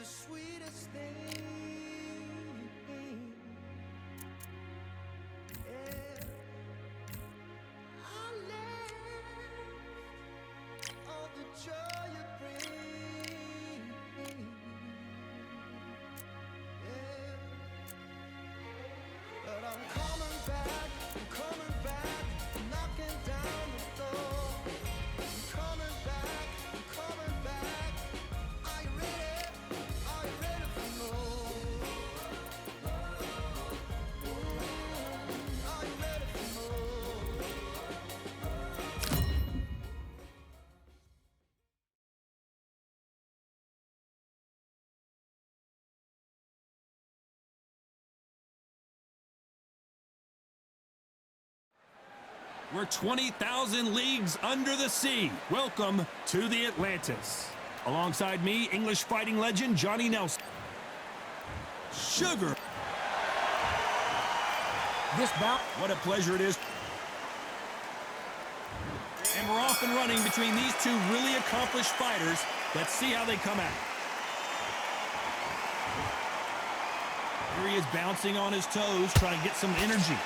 the sweetest thing. Yeah. I love all the joy you bring. Yeah. But I'm coming back, knocking down the door. I'm coming back, Are you ready? Are you ready for more? Are you ready for more? We're 20,000 leagues under the sea. Welcome to the Atlantis. Alongside me, English fighting legend Johnny Nelson. Sugar. This bout, what a pleasure it is. And we're off and running between these two really accomplished fighters. Let's see how they come out. Here he is bouncing on his toes, trying to get some energy.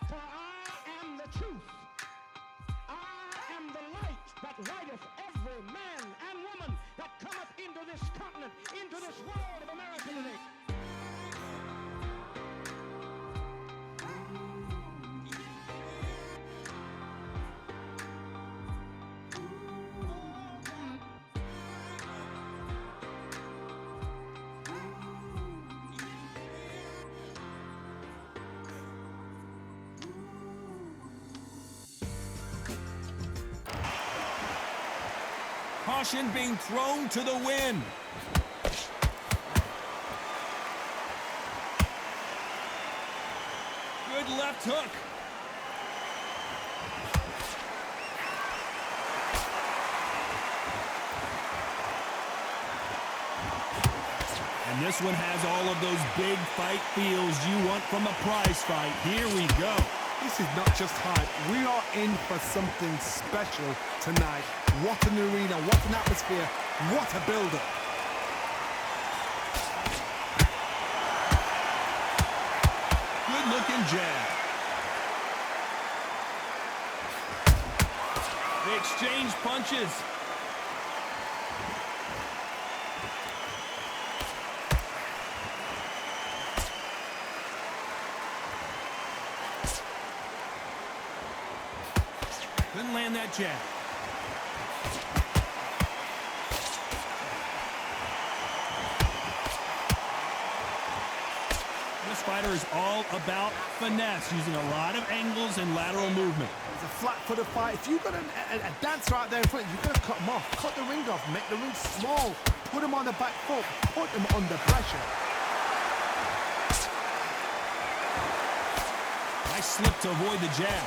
For I am the truth. I am the light that lighteth every man and woman that cometh into this continent, into this world of America today. Caution being thrown to the wind. Good left hook. And this one has all of those big fight feels you want from a prize fight. Here we go. This is not just hype. We are in for something special tonight. What an arena, what an atmosphere, what a build-up. Good-looking jab. They exchange punches. Couldn't land that jab. This fighter is all about finesse, using a lot of angles and lateral movement. It's a flat-footed fight. If you've got a dancer out there in front, you've got to cut him off. Cut the ring off, make the ring small. Put him on the back foot, put him under pressure. Nice slip to avoid the jab.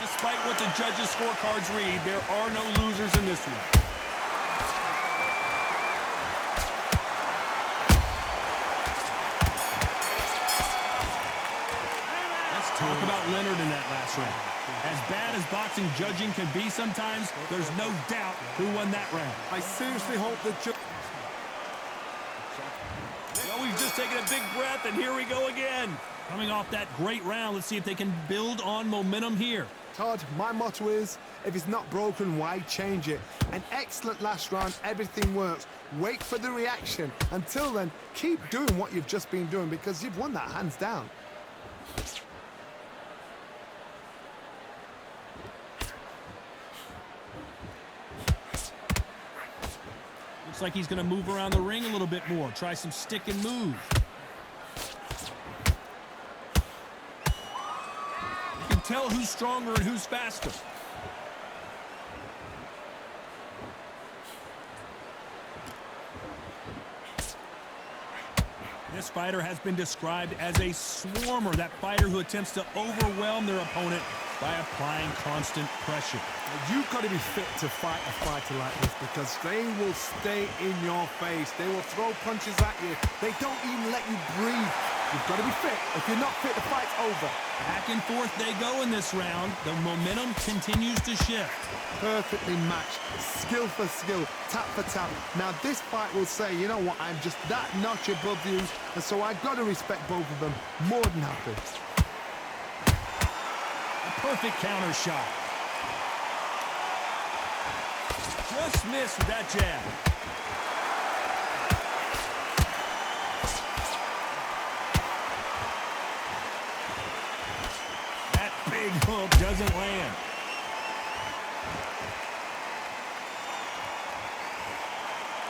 Despite what the judges' scorecards read, there are no losers in this one. Let's talk about Leonard in that last round. As bad as boxing judging can be sometimes, there's no doubt who won that round. I seriously hope that Well, we've just taken a big breath, and here we go again. Coming off that great round, let's see if they can build on momentum here. Todd, my motto is, if it's not broken, why change it? An excellent last round, everything works. Wait for the reaction. Until then, keep doing what you've just been doing because you've won that hands down. Looks like he's going to move around the ring a little bit more. Try some stick and move. You can tell who's stronger and who's faster. This fighter has been described as a swarmer, that fighter who attempts to overwhelm their opponent by applying constant pressure. You've got to be fit to fight a fighter like this because they will stay in your face. They will throw punches at you. They don't even let you breathe. You've got to be fit. If you're not fit, the fight's over. Back and forth they go in this round. The momentum continues to shift. Perfectly matched, skill for skill, tap for tap. Now this fight will say, you know what, I'm just that notch above you, and so I've got to respect both of them more than happy. A perfect counter shot. Just missed with that jab. That big hook doesn't land.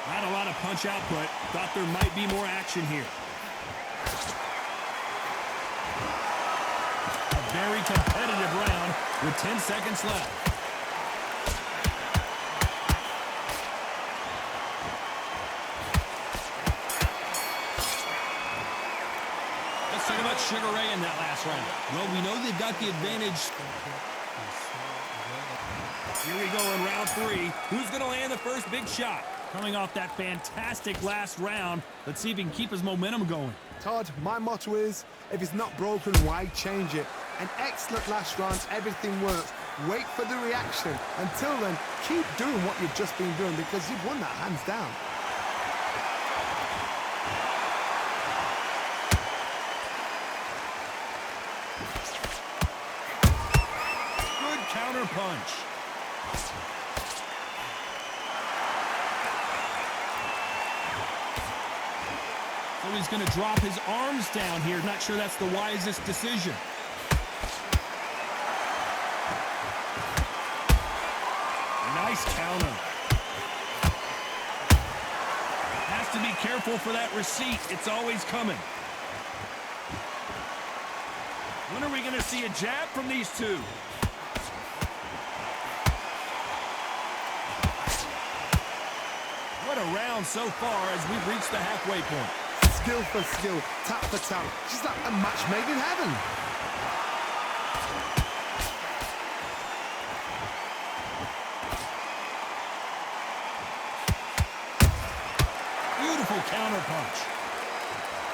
Not a lot of punch output. Thought there might be more action here. A very competitive round with 10 seconds left. Let's talk about Sugar Ray in that last round. Well, we know they've got the advantage. Here we go in round 3. Who's going to land the first big shot? Coming off that fantastic last round, let's see if he can keep his momentum going. Todd, my motto is, if it's not broken, why change it? An excellent last round, everything works. Wait for the reaction. Until then, keep doing what you've just been doing because you've won that hands down. Good counter punch. So he's going to drop his arms down here. Not sure that's the wisest decision. Nice counter. Has to be careful for that receipt. It's always coming. When are we going to see a jab from these two? What a round so far as we've reached the halfway point. Skill for skill, tap for tap. She's like a match made in heaven. Beautiful counter punch.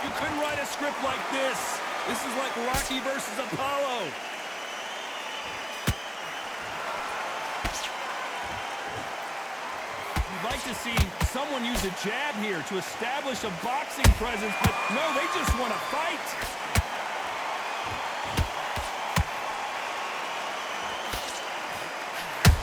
You couldn't write a script like this. This is like Rocky versus Apollo. You'd like to see someone use a jab here to establish a boxing presence, but no, they just want to fight.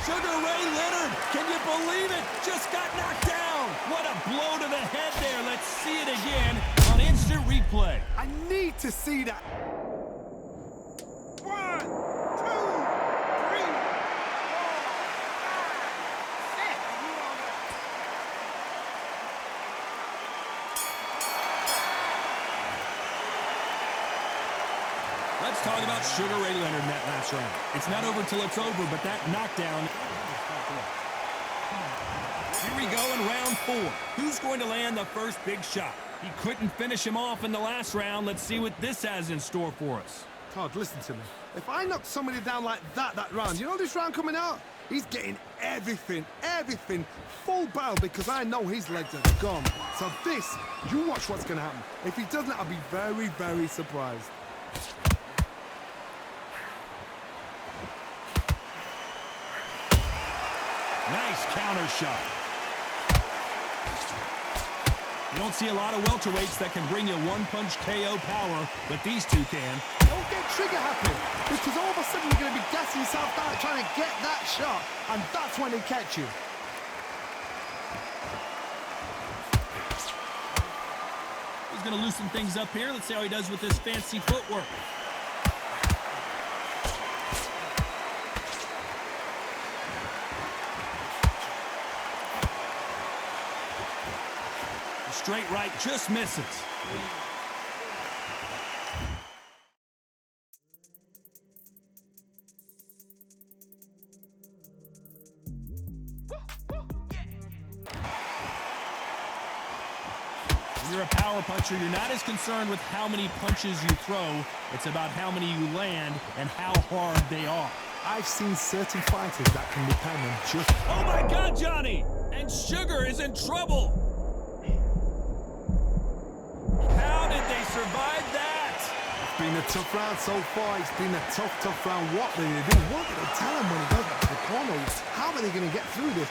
Sugar Ray Leonard, can you believe it? Just got knocked down. What a blow to the head there. Let's see it again on instant replay. I need to see that. 1, 2, 3, 4, 5, 6. Let's talk about Sugar Ray Leonard in that last round. It's not over till it's over, but that knockdown. Here we go in round 4. Who's going to land the first big shot? He couldn't finish him off in the last round. Let's see what this has in store for us. Todd, listen to me. If I knock somebody down like that round, you know this round coming out? He's getting everything, full barrel because I know his legs are gone. So this, you watch what's going to happen. If he doesn't, I'll be very, very surprised. Nice counter shot. You don't see a lot of welterweights that can bring you one-punch KO power, but these two can. Don't get trigger happy because all of a sudden you're going to be gassing yourself out trying to get that shot, and that's when he catch you. He's going to loosen things up here. Let's see how he does with this fancy footwork. Straight right just misses. If you're a power puncher, you're not as concerned with how many punches you throw. It's about how many you land and how hard they are. I've seen certain fighters that can depend on just... Oh my God, Johnny! And Sugar is in trouble! How did they survive that? It's been a tough round so far. It's been a tough round. What do they do? What do they tell him when he goes back to the corner? How are they going to get through this?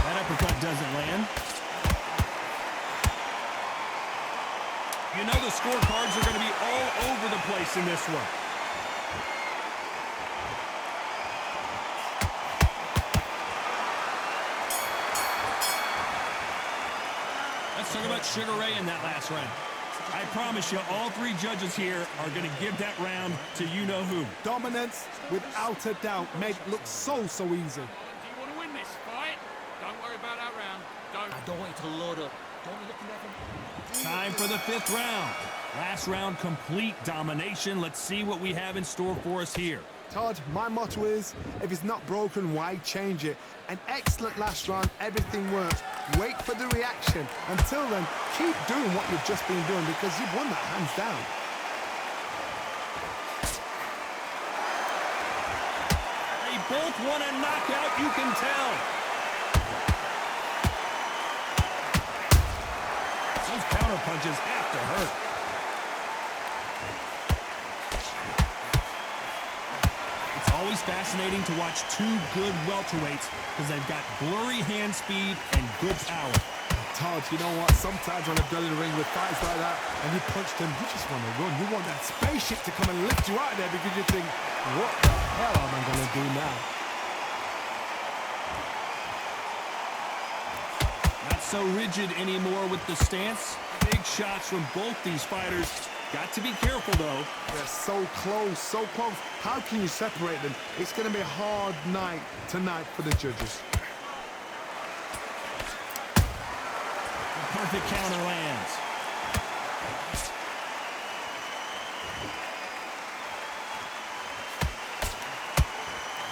That uppercut doesn't land. You know the scorecards are going to be all over the place in this one. Let's talk about Sugar Ray in that last round. I promise you, all three judges here are going to give that round to you-know-who. Dominance, without a doubt, made it look so easy. Do you want to win this fight? Don't worry about that round. I don't want you to load up. Don't you look at that? Time for the fifth round. Last round, complete domination. Let's see what we have in store for us here. Todd, my motto is, if it's not broken, why change it? An excellent last round, everything works. Wait for the reaction. Until then, keep doing what you've just been doing because you've won that hands down. They both want a knockout, you can tell. Those counter punches have to hurt. It's always fascinating to watch two good welterweights because they've got blurry hand speed and good power. Todd, you know what? Sometimes when I've done in the ring with fights like that and you punch them, you just want to run. You want that spaceship to come and lift you out of there because you think, what the hell am I going to do now? Not so rigid anymore with the stance. Big shots from both these fighters. Got to be careful, though. They're so close, so close. How can you separate them? It's going to be a hard night tonight for the judges. The perfect counter lands.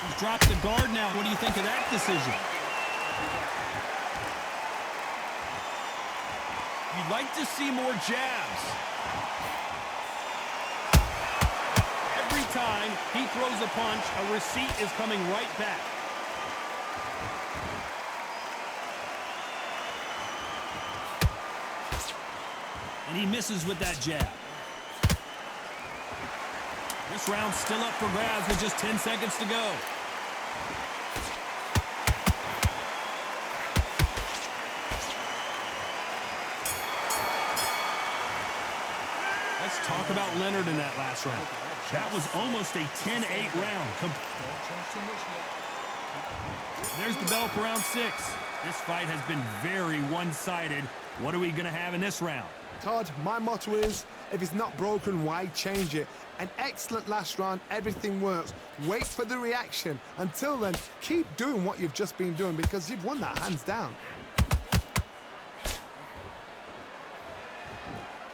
He's dropped the guard now. What do you think of that decision? You'd like to see more jabs. Every time he throws a punch, a receipt is coming right back. And he misses with that jab. This round's still up for grabs with just 10 seconds to go. Let's talk about Leonard in that last round. That was almost a 10-8 round. There's the bell for round 6. This fight has been very one-sided. What are we going to have in this round? Todd, my motto is, if it's not broken, why change it? An excellent last round, everything works. Wait for the reaction. Until then, keep doing what you've just been doing because you've won that hands down.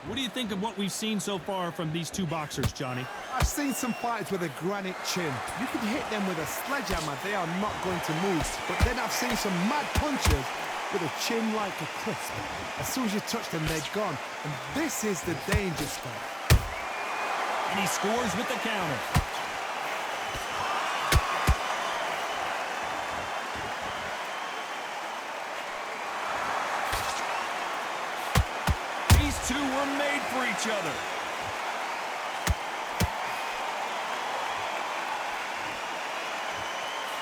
What do you think of what we've seen so far from these two boxers, Johnny? I've seen some fighters with a granite chin. You can hit them with a sledgehammer, they are not going to move. But then I've seen some mad punchers with a chin like a crisp. As soon as you touch them, they're gone. And this is the danger spot. And he scores with the counter. These two were made for each other.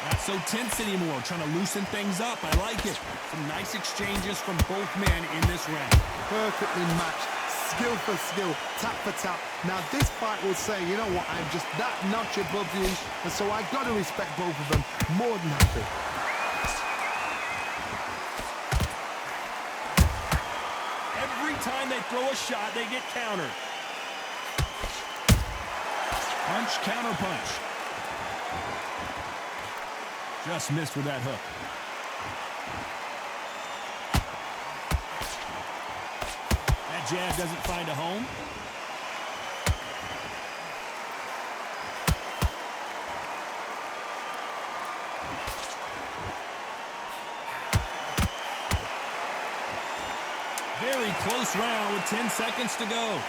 Not so tense anymore, trying to loosen things up. I like it. Some nice exchanges from both men in this round. Perfectly matched, skill for skill, tap for tap. Now this fight will say, you know what, I'm just that notch above you, and so I got to respect both of them more than happy. Every time they throw a shot, they get countered. Punch, counter punch. Just missed with that hook. That jab doesn't find a home. Very close round with 10 seconds to go.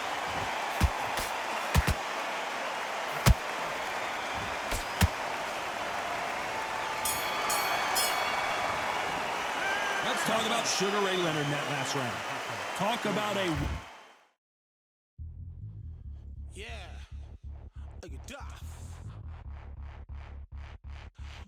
Let's talk about Sugar Ray Leonard in that last round. Talk about a... Yeah. Look at that.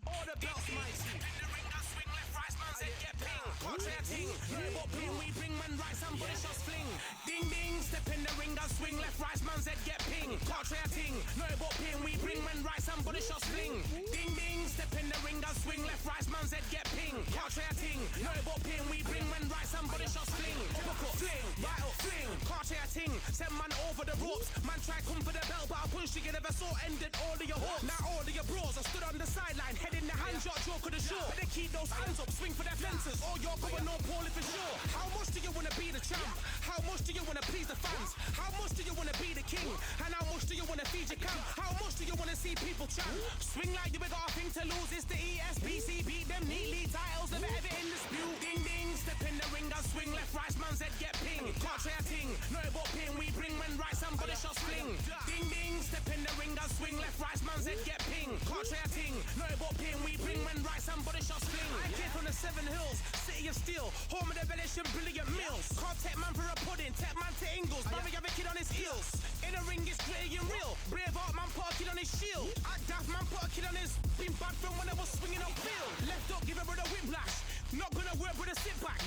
All the belts, mighty. In the ring, I swing left, right, man, said get ping. Contrary ting, no but ping, we bring man right, somebody shots fling. Ding ding, step in the ring, I swing left, right, man, said get ping. Contrary ting, no but ping, we bring man right, somebody shots fling. Ding ding, step in the ring, I swing left, right, man, said get ping. Contrary ting, no but ping, we bring man right, somebody shots fling. Uppercut, fling, right up, fling. Contrary ting, send man over the ropes. Man try come for the belt, but I punched you, never saw ended all of your hopes. Now all of your bros, I stood on the sideline, head in the hand, shot, joke of the show. Better keep those hands up, swing for their fences, or you're going no poorly for sure. How much do you wanna be the champ? How much do you wanna please the fans? How much do you wanna be the king? And how much do you wanna feed your camp? How much do you wanna see people chant? Swing like you got a thing to lose, it's the ESBC, beat them neatly, titles never ever in dispute. Ding ding, step in the ring, I swing left, right, man said get ping. Contrary ting, no but ping, we bring man right, somebody shots fling. Ding ding, step in the ring, I swing left, right, man said get ping. Contrary ting, no but ping, we bring man right, somebody shots fling. I came from the 7 Hills, city of steel, home of the village and brilliant meals. Can't take man for a pudding, take man to Ingles, man we have a kid on his heels. In the ring it's gritty and real, brave art man put a kid on his shield. Act daft man put a kid on his, been bad from when I was swinging on field. Left up, give a brother whiplash, not gonna work with a sit back.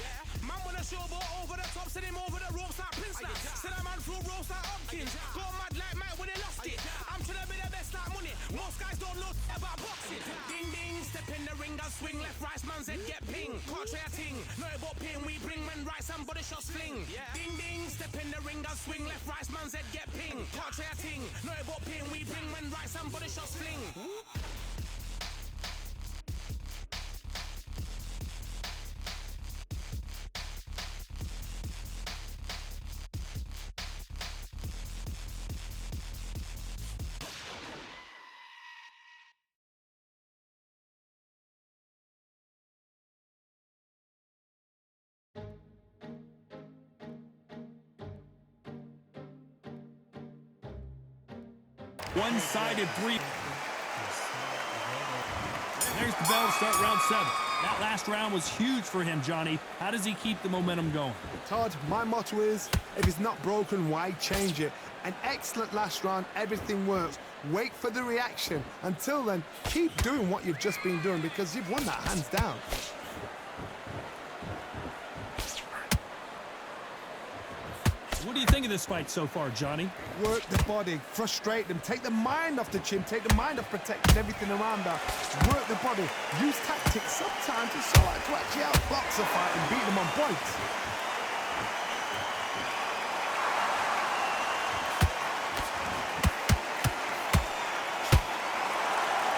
Man wanna showboat over the top, send him over the ropes like Prince Lass. Send a man through ropes like Hopkins, go mad like Mike when they lost it. I'm trying to be the best like money, most guys don't know about boxing. Ding ding, step in the ring, I swing left, right, man said get ping. Contrary ting, no but ping, we bring man right, somebody shots fling. Ding ding, step in the ring, I swing left, right, man said get ping. Contrary ting, no but ping, we bring man right, somebody shots fling. One-sided three. There's the bell to start round 7. That last round was huge for him, Johnny. How does he keep the momentum going? Todd, my motto is, if it's not broken, why change it? An excellent last round, everything works. Wait for the reaction. Until then, keep doing what you've just been doing because you've won that hands down. What do you think of this fight so far, Johnny? Work the body, frustrate them, take the mind off the chin, take the mind off protecting everything around her. Work the body, use tactics sometimes to actually outbox a fight and beat them on points.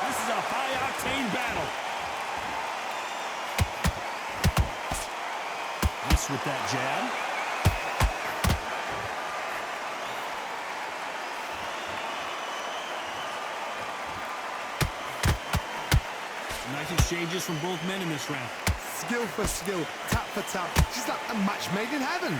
This is a high-octane battle. Nice with that jab. Nice exchanges from both men in this round. Skill for skill, tap for tap. She's like a match made in heaven.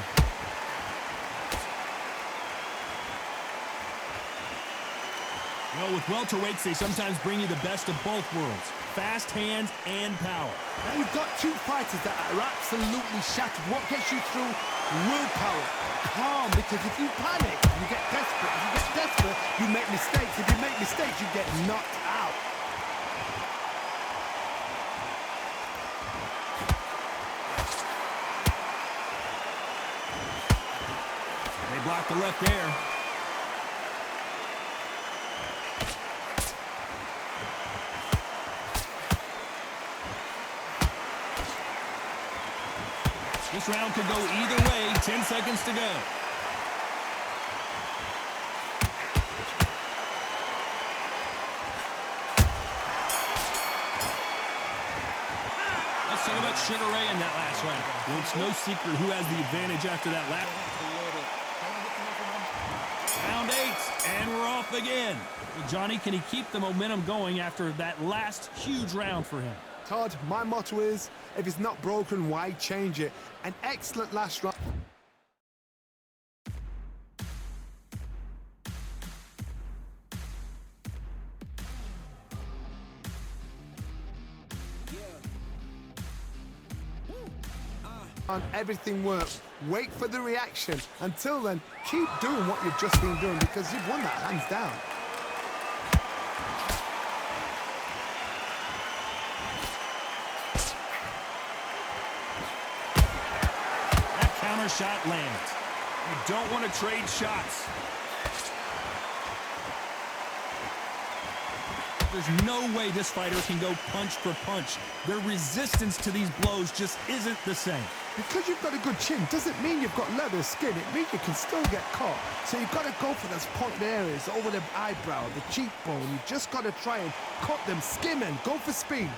Well, with welterweights, they sometimes bring you the best of both worlds. Fast hands and power. Now you've got two fighters that are absolutely shattered. What gets you through? Willpower. Calm, because if you panic, you get desperate. If you get desperate, you make mistakes. If you make mistakes, you get knocked out. They block the left there. This round could go either way. 10 seconds to go. Let's talk about Sugar Ray in that last round. Well, it's no secret who has the advantage after that lap. Round 8, and we're off again. Well, Johnny, can he keep the momentum going after that last huge round for him? Todd, my motto is, if it's not broken, why change it? An excellent last round. Everything works. Wait for the reaction. Until then, keep doing what you've just been doing because you've won that hands down. That counter shot lands. You don't want to trade shots. There's no way this fighter can go punch for punch. Their resistance to these blows just isn't the same. Because you've got a good chin doesn't mean you've got leather skin. It means you can still get caught. So you've got to go for those pointed areas over the eyebrow, the cheekbone. You've just got to try and cut them, skim them, go for speed.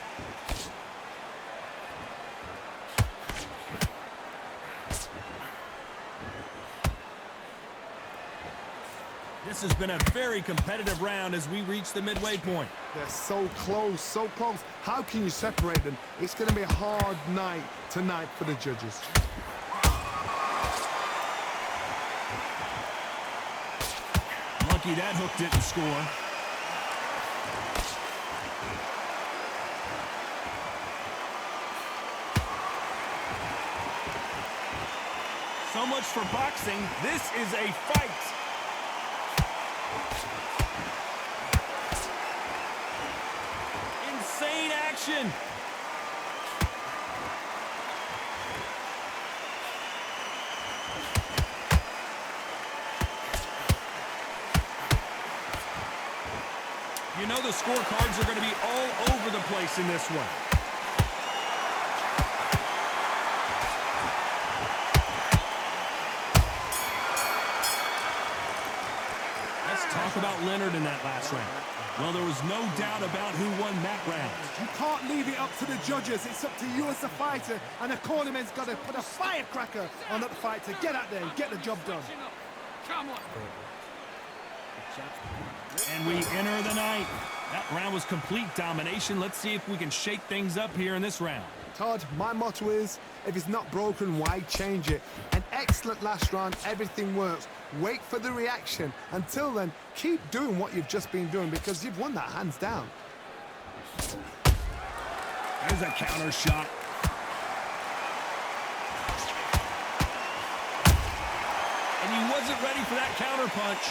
This has been a very competitive round as we reach the midway point. They're so close, so close. How can you separate them? It's going to be a hard night tonight for the judges. Lucky that hook didn't score. So much for boxing. This is a fight. Insane action. You know the scorecards are going to be all over the place in this one. Let's talk about Leonard in that last round. Well, there was no doubt about who won that round. You can't leave it up to the judges. It's up to you as a fighter, and the cornerman's got to put a firecracker on that fight to get out there and get the job done. Come on. And we enter the night. That round was complete domination. Let's see if we can shake things up here in this round. Todd, my motto is, if it's not broken, why change it? An excellent last round, everything works. Wait for the reaction. Until then, keep doing what you've just been doing because you've won that hands down. There's a counter shot. And he wasn't ready for that counter punch.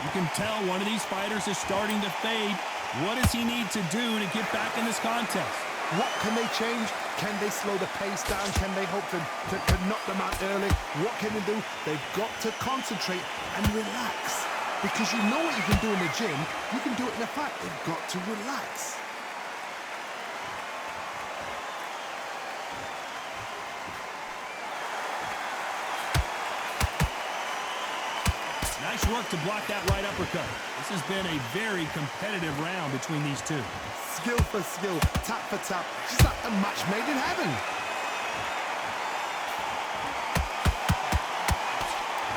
You can tell one of these fighters is starting to fade. What does he need to do to get back in this contest? What can they change? Can they slow the pace down? Can they hope to knock them out early? What can they do? They've got to concentrate and relax. Because you know what you can do in the gym, you can do it in a fight. They've got to relax. Nice work to block that right uppercut. This has been a very competitive round between these two. Skill for skill, tap for tap, just like a match made in heaven.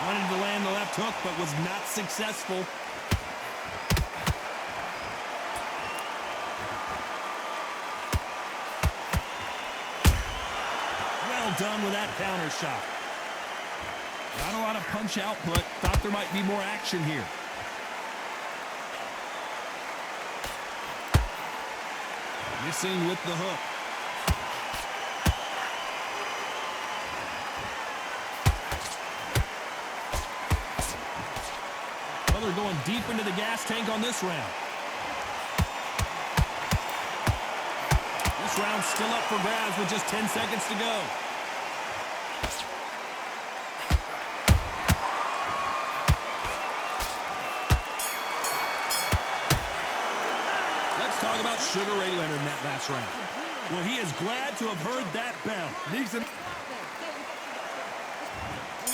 Wanted to land the left hook, but was not successful. Well done with that counter shot. Not a lot of punch output. Thought there might be more action here. Missing with the hook. Well, they're going deep into the gas tank on this round. This round's still up for grabs with just 10 seconds to go. Talk about Sugar Ray Leonard in that last round. Well, he is glad to have heard that bell.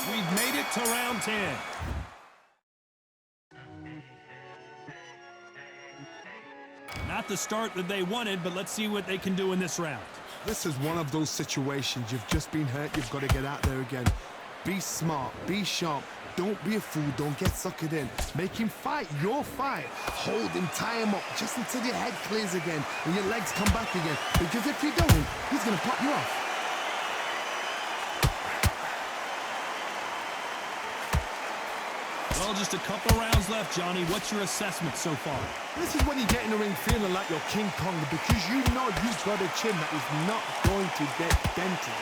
We've made it to round 10. Not the start that they wanted, but let's see what they can do in this round. This is one of those situations. You've just been hurt. You've got to get out there again. Be smart. Be sharp. Don't be a fool. Don't get suckered in. Make him fight your fight. Hold him, tie him up, just until your head clears again and your legs come back again. Because if you don't, he's going to pop you off. Well, just a couple rounds left, Johnny. What's your assessment so far? This is when you get in the ring feeling like you're King Kong because you know you've got a chin that is not going to get dented.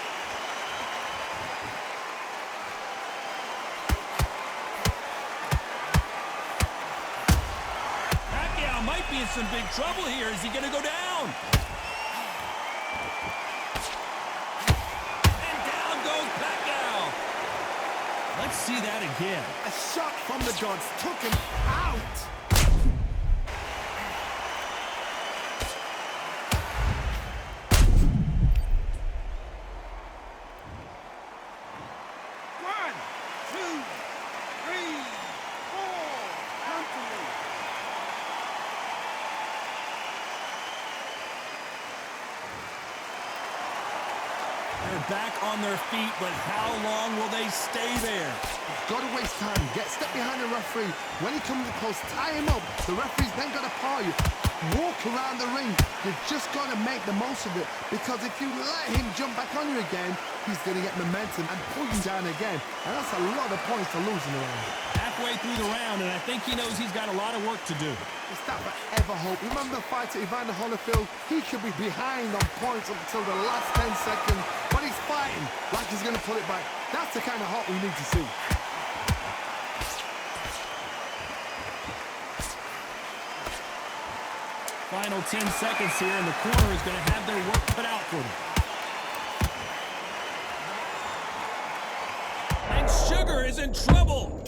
be in some big trouble here. Is he going to go down? And down goes Pacman. Let's see that again. A shot from the gods took him out. One, two, three, four. Comfortably. They're back on their feet, but how long will they stay there? Got to waste time. Get step behind the referee. When he comes close, tie him up. The referee's then got to paw you. Walk around the ring. You've just got to make the most of it, because if you let him jump back on you again, he's going to get momentum and pull you down again. And that's a lot of points to lose in the round. Halfway through the round, and I think he knows he's got a lot of work to do. It's that forever hope. Remember the fight at Evander Holyfield? He could be behind on points up until the last 10 seconds, but he's fighting like he's going to pull it back. That's the kind of hope we need to see. Final 10 seconds here, and the corner is going to have their work cut out for them. And Sugar is in trouble.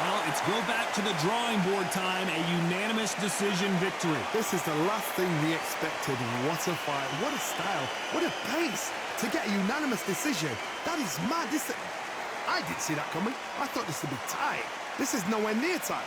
Well, it's go back to the drawing board time, a unanimous decision victory. This is the last thing we expected. What a fight, what a style, what a pace to get a unanimous decision. That is mad. I didn't see that coming. I thought this would be tight. This is nowhere near tight.